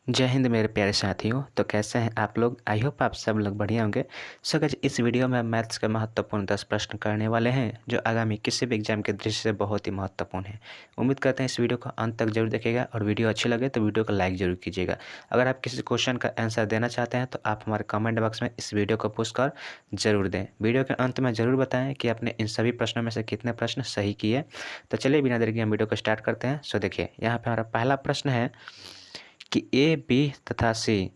जय हिंद मेरे प्यारे साथियों। तो कैसे हैं आप लोग? आई होप आप सब लोग बढ़िया होंगे। सो गाइस, इस वीडियो में मैथ्स के महत्वपूर्ण 10 प्रश्न करने वाले हैं जो आगामी किसी भी एग्जाम के दृष्टि से बहुत ही महत्वपूर्ण है। उम्मीद करते हैं इस वीडियो को अंत तक जरूर देखिएगा और वीडियो अच्छी लगे तो वीडियो को लाइक जरूर कीजिएगा। अगर आप किसी क्वेश्चन का आंसर देना चाहते हैं तो आप हमारे कमेंट बॉक्स में इस वीडियो को पूछ कर जरूर दें। वीडियो के अंत में जरूर बताएं कि आपने इन सभी प्रश्नों में से कितने प्रश्न सही किए। तो चलिए बिना देर के हम वीडियो को स्टार्ट करते हैं। सो देखिए, यहाँ पे हमारा पहला प्रश्न है कि ए, बी तथा सी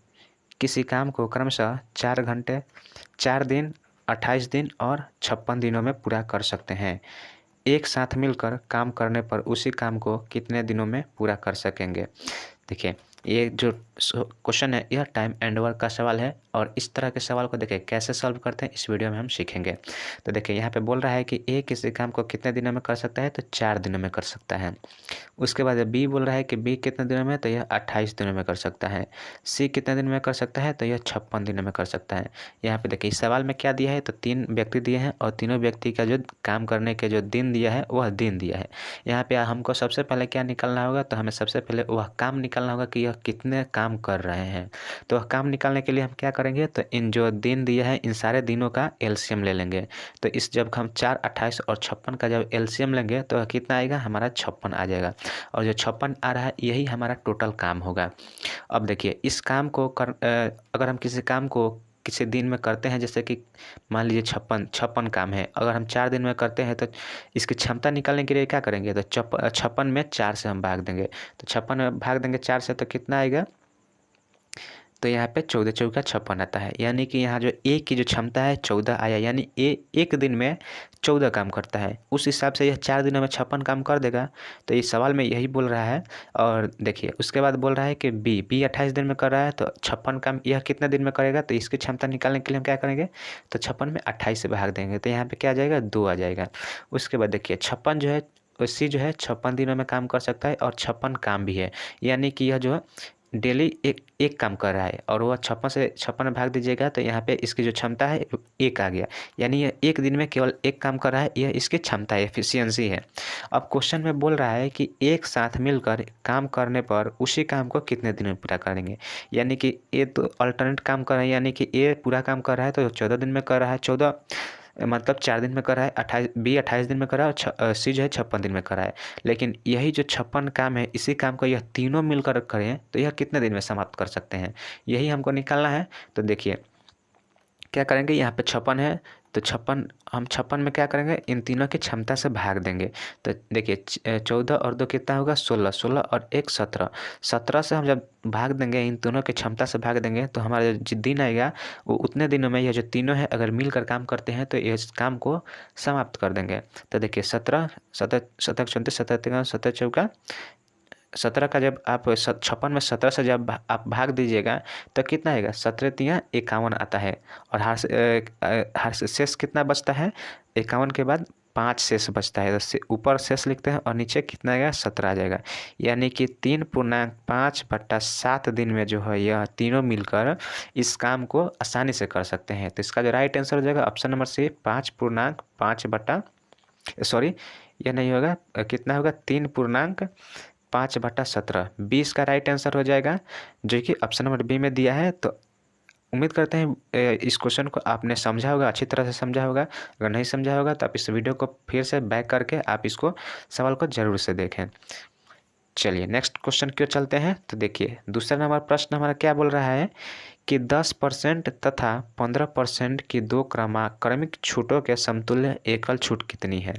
किसी काम को क्रमशः 4 घंटे, 4 दिन, 28 दिन और 56 दिनों में पूरा कर सकते हैं। एक साथ मिलकर काम करने पर उसी काम को कितने दिनों में पूरा कर सकेंगे? देखिए, ये जो क्वेश्चन है यह टाइम एंड वर्क का सवाल है और इस तरह के सवाल को देखिए कैसे सॉल्व करते हैं इस वीडियो में हम सीखेंगे। तो देखिए, यहाँ पे बोल रहा है कि ए किसी काम को कितने दिनों में कर सकता है, तो 4 दिनों में कर सकता है। उसके बाद बी बोल रहा है कि बी कितने दिनों में, तो यह 28 दिनों में कर सकता है। सी कितने दिन में कर सकता है, तो यह 56 दिनों में कर सकता है। यहाँ पे देखिए इस सवाल में क्या दिया है, तो 3 व्यक्ति दिए हैं और तीनों व्यक्ति का जो काम करने के जो दिन दिया है वह दिन दिया है। यहाँ पे हमको सबसे पहले क्या निकालना होगा, तो हमें सबसे पहले वह काम निकालना होगा कि यह कितने काम कर रहे हैं। तो वह काम निकालने के लिए हम क्या करेंगे, तो इन जो दिन दिया है इन सारे दिनों का एलसीएम ले लेंगे। तो इस जब हम 4, 28 और 56 का जब एलसीएम लेंगे तो कितना आएगा, हमारा 56 आ जाएगा। और जो 56 आ रहा है यही हमारा टोटल काम होगा। अब देखिए इस काम को अगर हम किसी काम को किसी दिन में करते हैं, जैसे कि मान लीजिए 56 काम है, अगर हम 4 दिन में करते हैं तो इसकी क्षमता निकालने के लिए क्या करेंगे, तो 56 में 4 से हम भाग देंगे। तो 56 में भाग देंगे 4 से तो कितना आएगा, तो यहाँ पे 14 चौका 56 आता है। यानी कि यहाँ जो ए की जो क्षमता है 14 आया, यानी ए एक दिन में 14 काम करता है। उस हिसाब से यह 4 दिनों में 56 काम कर देगा। तो इस सवाल में यही बोल रहा है। और देखिए उसके बाद बोल रहा है कि बी 28 दिन में कर रहा है, तो 56 काम यह कितने दिन में करेगा, तो इसकी क्षमता निकालने के लिए हम क्या करेंगे, तो 56 में 28 से भाग देंगे तो यहाँ पे क्या आ जाएगा, 2 आ जाएगा। उसके बाद देखिए 56 जो है सी जो है 56 दिनों में काम कर सकता है और 56 काम भी है। यानी कि यह जो है डेली एक एक काम कर रहा है और वह 56 से 56 में भाग दीजिएगा तो यहाँ पे इसकी जो क्षमता है 1 आ गया। यानी यह एक दिन में केवल एक काम कर रहा है, यह इसकी क्षमता है, एफिशिएंसी है। अब क्वेश्चन में बोल रहा है कि एक साथ मिलकर काम करने पर उसी काम को कितने दिन में पूरा करेंगे। यानी कि ए तो अल्टरनेट काम कर रहा है, यानी कि ए पूरा काम कर रहा है तो 14 दिन में कर रहा है, 14 मतलब 4 दिन में कर रहा है, 28 दिन में कर रहा है और सी जो है 56 दिन में कर रहा है। लेकिन यही जो 56 काम है इसी काम को यह तीनों मिलकर करें तो यह कितने दिन में समाप्त कर सकते हैं, यही हमको निकालना है। तो देखिए क्या करेंगे, यहाँ पे 56 है तो 56 हम 56 में क्या करेंगे, इन तीनों की क्षमता से भाग देंगे। तो देखिए 14 और 2 कितना होगा, 16, 16 और 1 17, 17 से हम जब भाग देंगे, इन दोनों की क्षमता से भाग देंगे तो हमारा जो दिन आएगा वो उतने दिनों में यह जो तीनों है अगर मिलकर काम करते हैं तो इस काम को समाप्त कर देंगे। तो देखिए 17, 17, 17 34, 17 17 चौका 17 का जब आप 56 में 17 से जब आप भाग दीजिएगा तो कितना आएगा, 17 तिया 51 आता है। और हर से शेष कितना बचता है, 51 के बाद 5 शेष बचता है। तो ऊपर शेष लिखते हैं और नीचे कितना आएगा, 17 आ जाएगा। यानी कि 3.5/7 दिन में जो है यह तीनों मिलकर इस काम को आसानी से कर सकते हैं। तो इसका जो राइट आंसर हो जाएगा ऑप्शन नंबर सी, 5.5 सॉरी यह नहीं होगा, कितना होगा, 3.5/17, 20 का राइट आंसर हो जाएगा जो कि ऑप्शन नंबर बी में दिया है। तो उम्मीद करते हैं इस क्वेश्चन को आपने समझा होगा, अच्छी तरह से समझा होगा। अगर नहीं समझा होगा तो आप इस वीडियो को फिर से बैक करके आप इसको सवाल को जरूर से देखें। चलिए नेक्स्ट क्वेश्चन की ओर चलते हैं। तो देखिए दूसरा नंबर प्रश्न हमारा क्या बोल रहा है कि 10% तथा 15% की दो क्रमिक छूटों के समतुल्य एकल छूट कितनी है।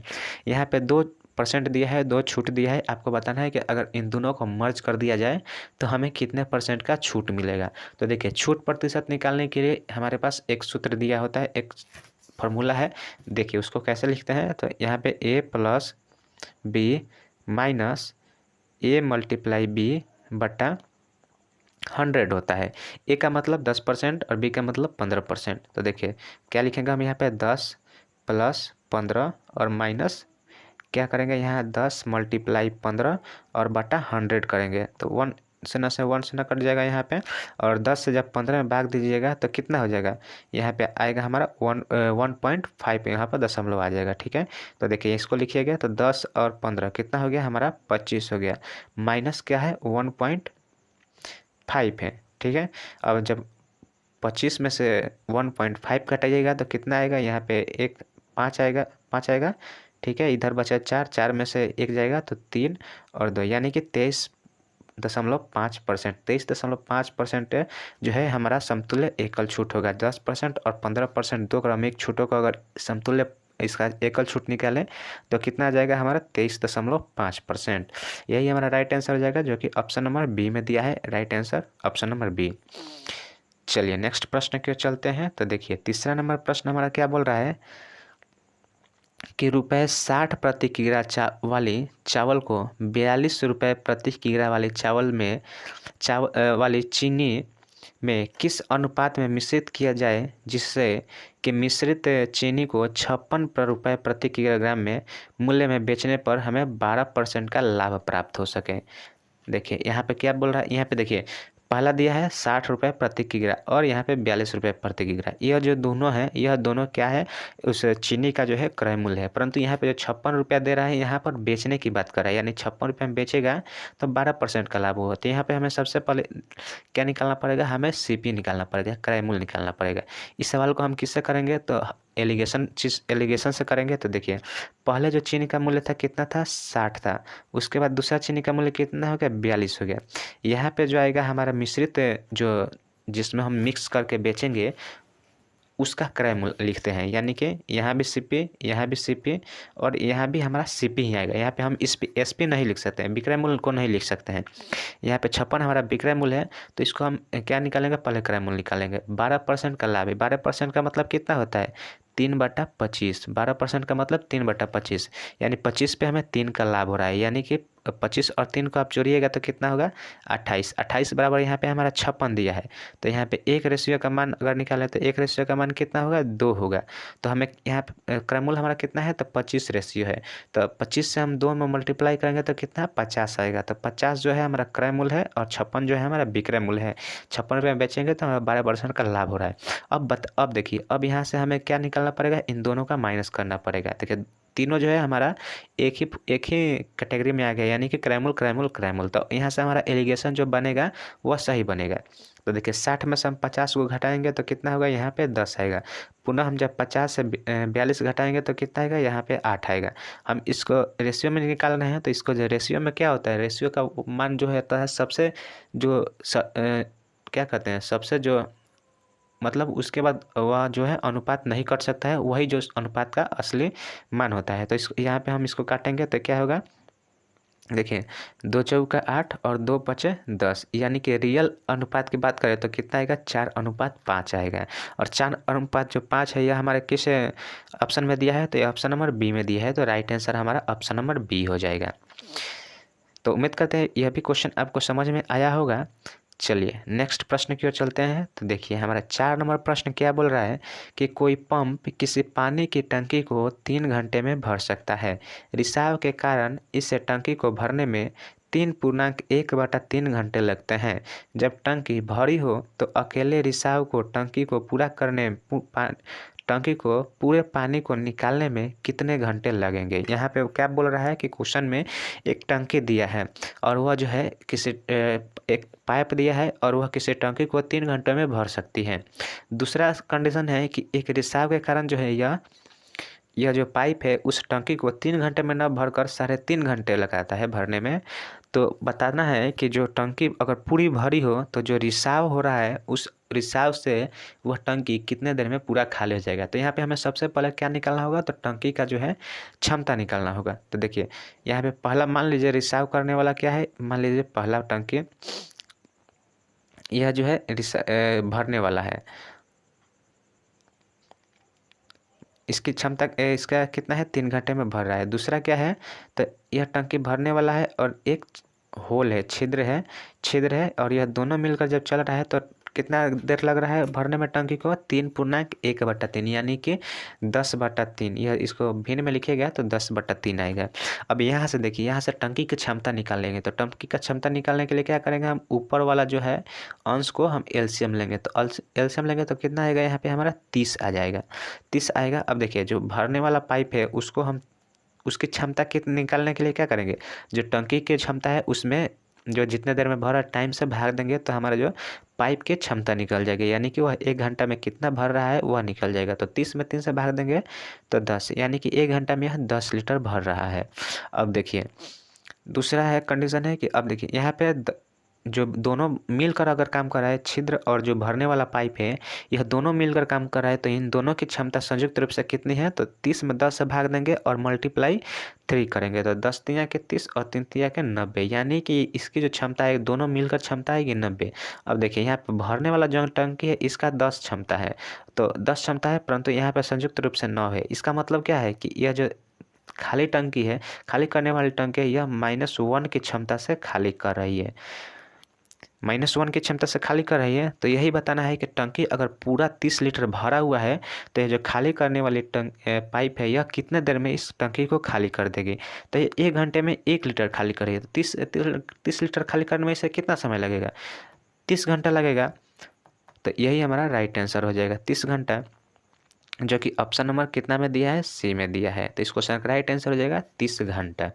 यहाँ पे 2% दिया है, 2 छूट दिया है, आपको बताना है कि अगर इन दोनों को मर्ज कर दिया जाए तो हमें कितने परसेंट का छूट मिलेगा। तो देखिए छूट प्रतिशत निकालने के लिए हमारे पास एक सूत्र दिया होता है, एक फॉर्मूला है। देखिए उसको कैसे लिखते हैं, तो यहाँ पे A+B माइनस A×B बटा 100 होता है। ए का मतलब 10% और बी का मतलब 15%। तो देखिए क्या लिखेंगे हम यहाँ पे, 10 + 15 और माइनस क्या करेंगे, यहाँ 10 × 15 और बटा 100 करेंगे। तो 1 से 1 से कट जाएगा यहाँ पे। और 10 से जब 15 में भाग दीजिएगा तो कितना हो जाएगा, यहाँ पे आएगा हमारा 1.5, यहाँ पर दशमलव आ जाएगा। ठीक है, तो देखिए इसको लिखिएगा तो 10 और 15 कितना हो गया, हमारा 25 हो गया। माइनस क्या है, 1.5 है, ठीक है। अब जब 25 में से 1.5 घटाइएगा तो कितना आएगा, यहाँ पे एक 5 आएगा, 5 आएगा, ठीक है। इधर बचा 4, 4 में से 1 जाएगा तो 3 और 2, यानी कि 23.5%। 23.5% जो है हमारा समतुल्य एकल छूट होगा। 10% और 15% दो क्रमिक छूटों को अगर समतुल्य इसका एकल छूट निकालें तो कितना आ जाएगा हमारा 23.5%। यही हमारा राइट आंसर हो जाएगा, जो कि ऑप्शन नंबर बी में दिया है। Right answer option number B. चलिए नेक्स्ट प्रश्न की ओर चलते हैं। तो देखिए तीसरा नंबर प्रश्न हमारा क्या बोल रहा है कि ₹60 प्रति किग्रा वाली चावल को 42 रुपये प्रति किग्रा वाली चावल में वाली चीनी में किस अनुपात में मिश्रित किया जाए जिससे कि मिश्रित चीनी को 56 रुपये प्रति किलोग्राम में मूल्य में बेचने पर हमें 12% का लाभ प्राप्त हो सके। देखिए यहाँ पे क्या बोल रहा है, यहाँ पे देखिए पहला दिया है 60 रुपये प्रति किग्रा और यहाँ पे 42 रुपये प्रति किग्रा। यह जो दोनों है, यह दोनों क्या है, उस चीनी का जो है क्रय मूल्य है। परंतु यहाँ पे जो 56 रुपया दे रहा है, यहाँ पर बेचने की बात कर रहा है, यानी 56 रुपये में बेचेगा तो 12% का लाभ होगा। तो यहाँ पे हमें सबसे पहले क्या निकालना पड़ेगा, हमें सीपी निकालना पड़ेगा, क्रय मूल्य निकालना पड़ेगा। इस सवाल को हम किससे करेंगे, तो एलिगेशन से करेंगे। तो देखिए पहले जो चीनी का मूल्य था कितना था, 60 था। उसके बाद दूसरा चीनी का मूल्य कितना हो गया, 42 हो गया। यहाँ पे जो आएगा हमारा मिश्रित जो जिसमें हम मिक्स करके बेचेंगे उसका क्रय मूल्य लिखते हैं, यानी कि यहाँ भी सीपी, यहाँ भी सीपी और यहाँ भी हमारा सीपी ही आएगा। यहाँ पे हम एसपी नहीं लिख सकते हैं, विक्रय मूल्य को नहीं लिख सकते हैं। यहाँ पे 56 हमारा विक्रय मूल्य है, तो इसको हम क्या निकालेंगे, पहले क्रय मूल्य निकालेंगे। 12% का लाभ है। 12% का मतलब कितना होता है, 3/25। 12% का मतलब 3/25, यानी 25 पे हमें 3 का लाभ हो रहा है, यानी कि 25 और 3 को आप जोड़िएगा तो कितना होगा, 28। 28 बराबर यहाँ पे हमारा 56 दिया है। तो यहाँ पे 1 रेशियो का मान अगर निकालें तो 1 रेशियो का मान कितना होगा, 2 होगा। तो हमें यहाँ पे क्रयमूल्य हमारा कितना है, तो 25 रेशियो है। तो 25 से हम 2 में मल्टीप्लाई करेंगे तो कितना, 50 आएगा। तो 50 जो है हमारा क्रयमूल्य है और 56 जो है हमारा विक्रय मूल्य है। 56 रुपये में बेचेंगे तो हमारा 12% का लाभ हो रहा है। अब देखिए, अब यहाँ से हमें क्या निकालना पड़ेगा, इन दोनों का माइनस करना पड़ेगा। देखिए तीनों जो है हमारा एक ही कैटेगरी में आ गया, यानी कि क्रयमूल क्रयमूल क्रयमूल। तो यहाँ से हमारा एलिगेशन जो बनेगा वह सही बनेगा। तो देखिए 60 में से हम 50 को घटाएंगे तो कितना होगा, यहाँ पे 10 आएगा। पुनः हम जब 50 से 42 घटाएंगे तो कितना आएगा, यहाँ पे 8 आएगा। हम इसको रेशियो में निकाल रहे हैं, तो इसको जो रेशियो में क्या होता है, रेशियो का मान जो होता है सबसे जो क्या कहते हैं, सबसे जो मतलब उसके बाद वह जो है अनुपात नहीं कट सकता है, वही जो अनुपात का असली मान होता है। तो इस यहाँ पे हम इसको काटेंगे तो क्या होगा, देखिए 2 चौका 8 और 2 पचे 10, यानी कि रियल अनुपात की बात करें तो कितना आएगा, 4:5 आएगा। और 4:5 है यह हमारे किस ऑप्शन में दिया है, तो ये ऑप्शन नंबर बी में दिया है। तो राइट आंसर हमारा ऑप्शन नंबर बी हो जाएगा। तो उम्मीद करते हैं यह भी क्वेश्चन आपको समझ में आया होगा। चलिए नेक्स्ट प्रश्न की ओर चलते हैं। तो देखिए हमारा 4 नंबर प्रश्न क्या बोल रहा है कि कोई पंप किसी पानी की टंकी को 3 घंटे में भर सकता है। रिसाव के कारण इस टंकी को भरने में 3.1/3 घंटे लगते हैं। जब टंकी भरी हो तो अकेले रिसाव को टंकी को पूरे पानी को निकालने में कितने घंटे लगेंगे। यहाँ पे क्या बोल रहा है कि क्वेश्चन में एक टंकी दिया है और वह जो है किसी एक पाइप दिया है और वह किसी टंकी को 3 घंटे में भर सकती है। दूसरा कंडीशन है कि एक रिसाव के कारण जो है यह जो पाइप है उस टंकी को 3 घंटे में न भरकर 3.5 घंटे लगाता है भरने में। तो बताना है कि जो टंकी अगर पूरी भरी हो तो जो रिसाव हो रहा है उस रिसाव से वह टंकी कितने देर में पूरा खाली हो जाएगा। तो यहाँ पे हमें सबसे पहले क्या निकालना होगा, तो टंकी का जो है क्षमता निकालना होगा। तो देखिए यहाँ पे पहला मान लीजिए रिसाव करने वाला क्या है, मान लीजिए पहला टंकी यह जो है भरने वाला है, इसकी क्षमता इसका कितना है, 3 घंटे में भर रहा है। दूसरा क्या है, तो यह टंकी भरने वाला है और एक होल है, छिद्र है और यह दोनों मिलकर जब चल रहा है तो कितना देर लग रहा है भरने में टंकी को, 3.1/3 यानी कि 10/3। यह इसको भिन्न में लिखेगा तो 10/3 आएगा। अब यहाँ से देखिए, यहाँ से टंकी की क्षमता निकालेंगे। तो टंकी का क्षमता निकालने के लिए क्या करेंगे, हम ऊपर वाला जो है अंश को हम एलसीएम लेंगे। तो एलसीएम लेंगे तो कितना आएगा, यहाँ पे हमारा 30 आ जाएगा, 30 आएगा। अब देखिए जो भरने वाला पाइप है उसको हम उसकी क्षमता कितनी निकालने के लिए क्या करेंगे, जो टंकी की क्षमता है उसमें जो जितने देर में भरा टाइम से भाग देंगे तो हमारा जो पाइप की क्षमता निकल जाएगी, यानी कि वह 1 घंटा में कितना भर रहा है वह निकल जाएगा। तो 30 में 3 से भाग देंगे तो 10, यानी कि 1 घंटा में यह 10 लीटर भर रहा है। अब देखिए दूसरा है कंडीशन है कि अब देखिए यहाँ पे जो दोनों मिलकर अगर काम कर रहा है, छिद्र और जो भरने वाला पाइप है, यह दोनों मिलकर काम कर रहा है, तो इन दोनों की क्षमता संयुक्त रूप से कितनी है, तो 30 में 10 से भाग देंगे और मल्टीप्लाई 3 करेंगे तो 10 तिया के 30 और 3 तिया के 90, यानी कि इसकी जो क्षमता है दोनों मिलकर क्षमता आएगी 90। अब देखिए यहाँ पे भरने वाला जो टंकी है इसका 10 क्षमता है, तो 10 क्षमता है, परंतु यहाँ पे संयुक्त रूप से 9 है। इसका मतलब क्या है कि यह जो खाली टंकी है, खाली करने वाली टंकी है, यह -1 की क्षमता से खाली कर रही है, -1 की क्षमता से खाली कर रही है। तो यही बताना है कि टंकी अगर पूरा 30 लीटर भरा हुआ है तो ये जो खाली करने वाली पाइप है यह कितने देर में इस टंकी को खाली कर देगी। तो ये 1 घंटे में 1 लीटर खाली करेगी, तो 30 लीटर खाली करने में इसे कितना समय लगेगा, 30 घंटा लगेगा। तो यही हमारा राइट आंसर हो जाएगा 30 घंटा, जो कि ऑप्शन नंबर कितना में दिया है, सी में दिया है। तो इस क्वेश्चन का राइट आंसर हो जाएगा 30 घंटा।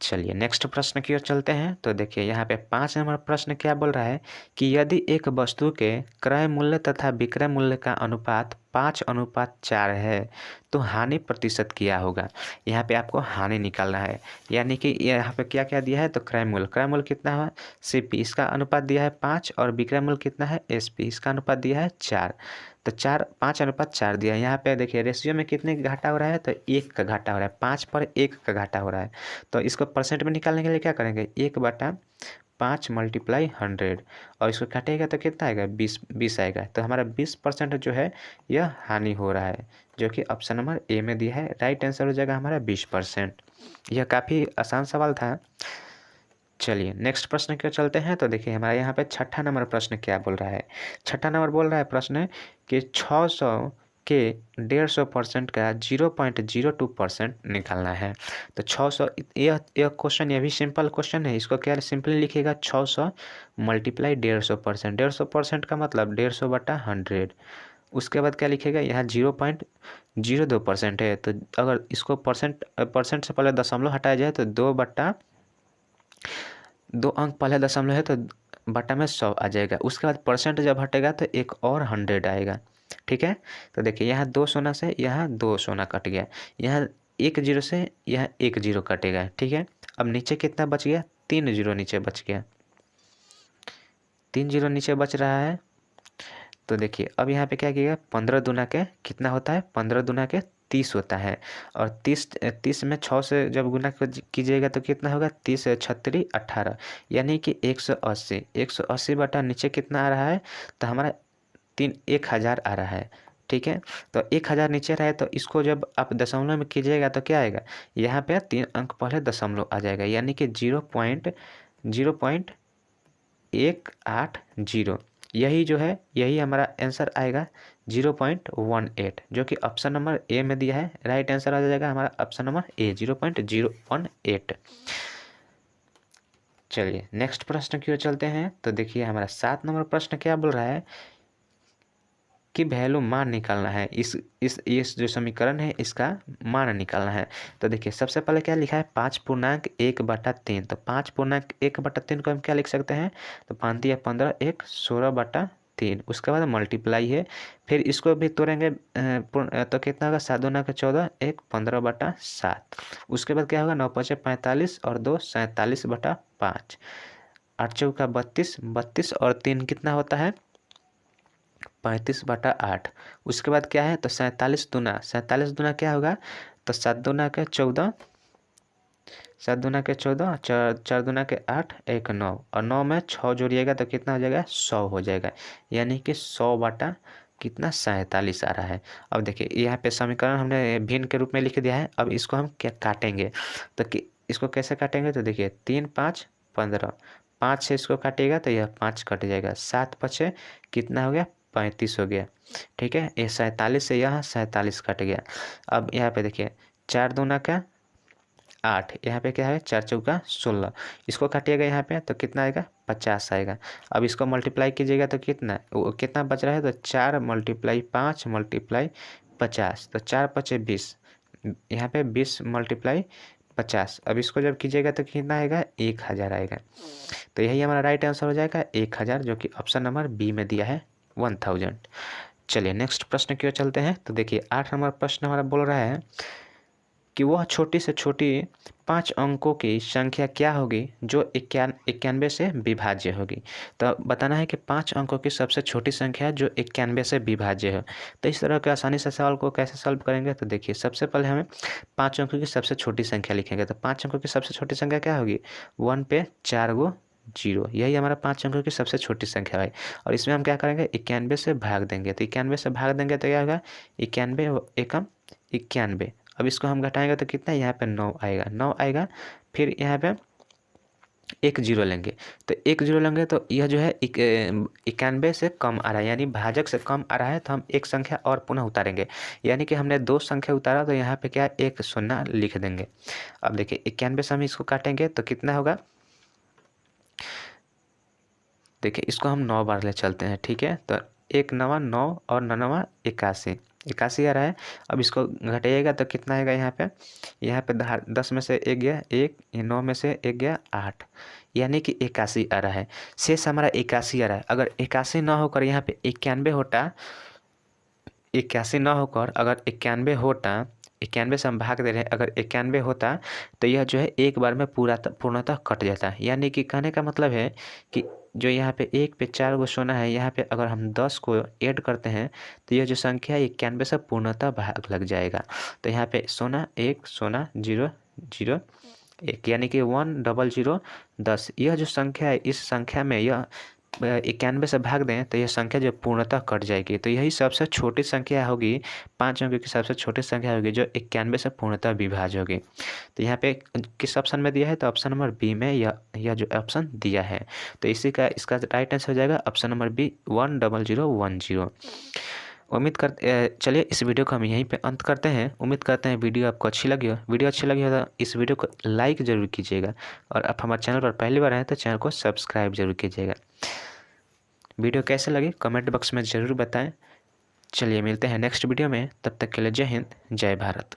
चलिए नेक्स्ट प्रश्न की ओर चलते हैं। तो देखिए यहाँ पे 5 नंबर प्रश्न क्या बोल रहा है कि यदि एक वस्तु के क्रय मूल्य तथा विक्रय मूल्य का अनुपात 5:4 है तो हानि प्रतिशत क्या होगा। यहाँ पे आपको हानि निकालना है, यानी कि यहाँ पे क्या क्या दिया है, तो क्रय मूल्य कितना है CP, इसका अनुपात दिया है 5, और विक्रय मूल्य कितना है SP, इसका अनुपात दिया है 4। तो 5:4 दिया है। यहाँ पे देखिए रेशियो में कितने का घाटा हो रहा है, तो 1 का घाटा हो रहा है, 5 पर 1 का घाटा हो रहा है। तो इसको परसेंट में निकालने के लिए क्या करेंगे, 1/5 × 100, और इसको काटेगा तो कितना आएगा, 20 आएगा। तो हमारा 20% जो है यह हानि हो रहा है, जो कि ऑप्शन नंबर ए में दिया है। राइट आंसर हो जाएगा हमारा 20%। यह काफ़ी आसान सवाल था। चलिए नेक्स्ट प्रश्न की ओर चलते हैं। तो देखिए हमारे यहाँ पे 6ठा नंबर प्रश्न क्या बोल रहा है। 6ठा नंबर बोल रहा है प्रश्न कि 600 के 150% का 0.02% निकालना है। तो 600, यह क्वेश्चन, यह भी सिंपल क्वेश्चन है। इसको क्या सिंपली लिखिएगा, 600 × 150%। 150% का मतलब 150/100। उसके बाद क्या लिखेगा, यहाँ 0.02% है, तो अगर इसको परसेंट से पहले दशमलव हटाया जाए तो 2 अंक पहले दशमलव है तो बटा में 100 आ जाएगा। उसके बाद परसेंट जब हटेगा तो एक और 100 आएगा। ठीक है, तो देखिए यहाँ 2 शून्य से यहाँ 2 शून्य कट गया, यहाँ 1 0 से यहाँ 1 0 कटेगा। ठीक है, अब नीचे कितना बच गया, 3 0 नीचे बच गया, 3 0 नीचे बच रहा है। तो देखिए अब यहाँ पे क्या किया, 15 दूना के कितना होता है, 15 दूना के 30 होता है, और 30 में 6 से जब गुना कीजिएगा तो कितना होगा, 30 36 18, यानी कि 180 बटा नीचे कितना आ रहा है, तो हमारा 1000 आ रहा है। ठीक है, तो 1000 नीचे रहा है, तो इसको जब आप दशमलव में कीजिएगा तो क्या आएगा, यहाँ पे 3 अंक पहले दशमलव आ जाएगा, यानी कि 0.180, यही जो है यही हमारा आंसर आएगा 0.18, जो कि ऑप्शन नंबर ए में दिया है। राइट आंसर आ जाएगा हमारा ऑप्शन नंबर ए, 0.018। चलिए नेक्स्ट प्रश्न की ओर चलते हैं। तो देखिए हमारा 7 नंबर प्रश्न क्या बोल रहा है कि वैल्यू मान निकालना है, इस जो समीकरण है इसका मान निकालना है। तो देखिए सबसे पहले क्या लिखा है, 5.1/3। तो 5.1/3 को हम क्या लिख सकते हैं, तो 5 × 15 1 16/3। उसके बाद मल्टीप्लाई है, फिर इसको भी तोड़ेंगे तो कितना होगा, 7 दूना के 14 1 15/7। उसके बाद क्या होगा, 9 5 45 और 2 47/5, 8 चौका 32 और 3 कितना होता है, 35/8। उसके बाद क्या है, तो 47 दूना क्या होगा, तो 7 दूना के 14 4 दूना के 8 1 9, और 9 में 6 जोड़िएगा तो कितना हो जाएगा, 100 हो जाएगा, यानी कि 100 बटा कितना, 47 आ रहा है। अब देखिए यहाँ पे समीकरण हमने भिन्न के रूप में लिख दिया है। अब इसको हम क्या काटेंगे, तो इसको कैसे काटेंगे, तो देखिए 3 5 15, 5 से इसको काटेगा तो यह 5 कट जाएगा, 7 5 कितना हो गया, 35 हो गया। ठीक है, ये 47 से यहाँ 47 कट गया। अब यहाँ पे देखिए 4 दूना का 8, यहाँ पे क्या है, 4 चौका 16, इसको काटिएगा यहाँ पे तो कितना आएगा, 50 आएगा। अब इसको मल्टीप्लाई कीजिएगा तो कितना बच रहा है, तो 4 × 5 × 50, तो 4 5 20, यहाँ पे 20 × 50। अब इसको जब कीजिएगा तो कितना आएगा, 1000 आएगा। तो यही हमारा राइट आंसर हो जाएगा 1000, जो कि ऑप्शन नंबर बी में दिया है 1000। चलिए नेक्स्ट प्रश्न की ओर चलते हैं। तो देखिए 8 नंबर प्रश्न हमारा बोल रहा है कि वह छोटी से छोटी 5 अंकों की संख्या क्या होगी जो 91 से विभाज्य होगी। तो बताना है कि 5 अंकों की सबसे छोटी संख्या जो 91 से विभाज्य है। तो इस तरह के आसानी से सवाल को कैसे सॉल्व करेंगे, तो देखिए सबसे पहले हमें 5 अंकों की सबसे छोटी संख्या लिखेंगे। तो 5 अंकों की सबसे छोटी संख्या क्या होगी, 1 पे 4 गो 0, यही हमारा 5 अंकों की सबसे छोटी संख्या है। और इसमें हम क्या करेंगे, 91 से भाग देंगे। तो 91 से भाग देंगे तो क्या होगा, 91 एकम 91। अब इसको हम घटाएंगे तो कितना, यहाँ पे 9 आएगा, 9 आएगा। फिर यहाँ पे एक जीरो लेंगे। तो एक जीरो लेंगे तो यह जो है 91 से कम आ रहा है, यानी भाजक से कम आ रहा है। तो हम एक संख्या और पुनः उतारेंगे, यानी कि हमने 2 संख्या उतारा, तो यहाँ पे क्या एक शून्य लिख देंगे। अब देखिए 91 से हम इसको काटेंगे तो कितना होगा, देखिए इसको हम 9 बार ले चलते हैं, ठीक है। तो 1 9 9 और 9 9 81, 81 आ रहा है। अब इसको घटाइएगा तो कितना आएगा, यहाँ पे 10 में से 1 गया 1, 9 में से 1 गया 8, यानी कि 81 आ रहा है। शेष हमारा 81 आ रहा है। अगर 81 ना होकर यहाँ पे 91 होता, 81 ना होकर अगर 91 होता, 91 से हम भाग दे रहे हैं, अगर 91 होता तो यह जो है एक बार में पूर्णतः कट जाता है। यानी कि कहने का मतलब है कि जो यहाँ पे 1 पे 4 गो शून्य है, यहाँ पे अगर हम 10 को ऐड करते हैं तो यह जो संख्या है 91 से पूर्णतः भाग लग जाएगा। तो यहाँ पे 0 1 0 0 0 1, यानी कि 1 0 0 10। यह जो संख्या है, इस संख्या में यह 91 से भाग दें तो यह संख्या जो पूर्णतः कट जाएगी। तो यही सबसे छोटी संख्या होगी, 5 अंकों की सबसे छोटी संख्या होगी जो 91 से पूर्णतः विभाज्य होगी। तो यहाँ पे किस ऑप्शन में दिया है, तो ऑप्शन नंबर बी में यह जो ऑप्शन दिया है। तो इसका राइट आंसर हो जाएगा ऑप्शन नंबर बी 10010। चलिए इस वीडियो को हम यहीं पे अंत करते हैं। उम्मीद करते हैं वीडियो आपको अच्छी लगी हो। वीडियो अच्छी लगी हो तो इस वीडियो को लाइक ज़रूर कीजिएगा, और आप हमारे चैनल पर पहली बार आए तो चैनल को सब्सक्राइब जरूर कीजिएगा। वीडियो कैसे लगी कमेंट बॉक्स में ज़रूर बताएं। चलिए मिलते हैं नेक्स्ट वीडियो में, तब तक के लिए जय हिंद जय भारत।